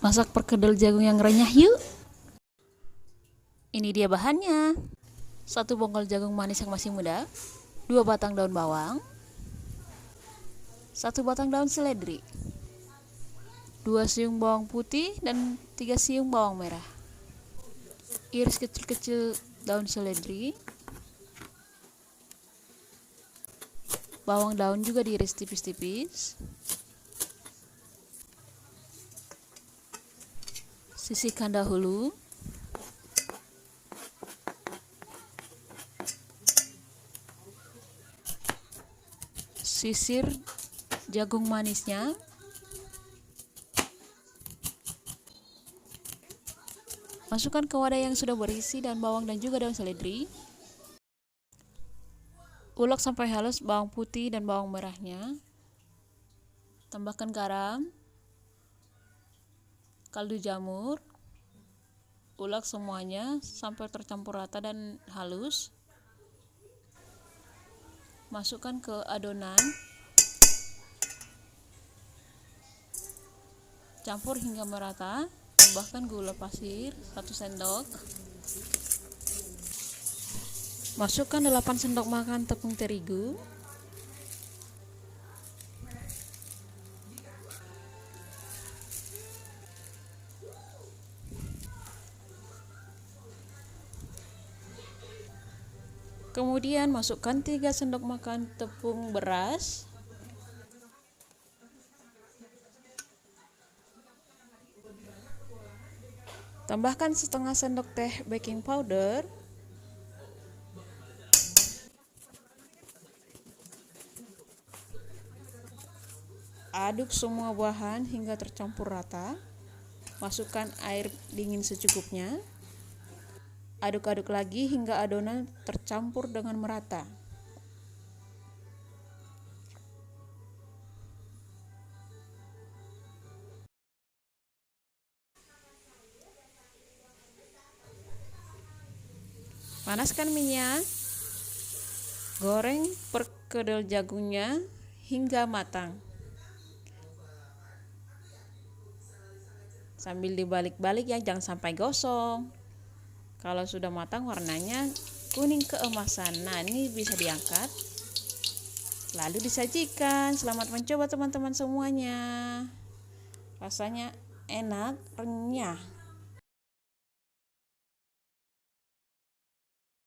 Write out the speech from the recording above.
Masak perkedel jagung yang renyah yuk. Ini dia bahannya. 1 bongkol jagung manis yang masih muda, 2 batang daun bawang, 1 batang daun seledri, 2 siung bawang putih dan 3 siung bawang merah. Iris kecil-kecil daun seledri. Bawang daun juga diiris tipis-tipis. Sisihkan dahulu. Sisir jagung manisnya. Masukkan ke wadah yang sudah berisi daun bawang dan juga daun seledri. Ulek sampai halus bawang putih dan bawang merahnya. Tambahkan garam, kaldu jamur. Ulek semuanya sampai tercampur rata dan halus. Masukkan ke adonan. Campur hingga merata. Tambahkan gula pasir 1 sendok. Masukkan 8 sendok makan tepung terigu. Kemudian masukkan 3 sendok makan tepung beras. Tambahkan setengah sendok teh baking powder. Aduk semua bahan hingga tercampur rata. Masukkan air dingin secukupnya. Aduk-aduk lagi hingga adonan tercampur dengan merata. Panaskan minyak. Goreng perkedel jagungnya hingga matang. Sambil dibalik-balik ya, jangan sampai gosong. Kalau sudah matang warnanya kuning keemasan. Nah, ini bisa diangkat. Lalu disajikan. Selamat mencoba teman-teman semuanya. Rasanya enak, renyah.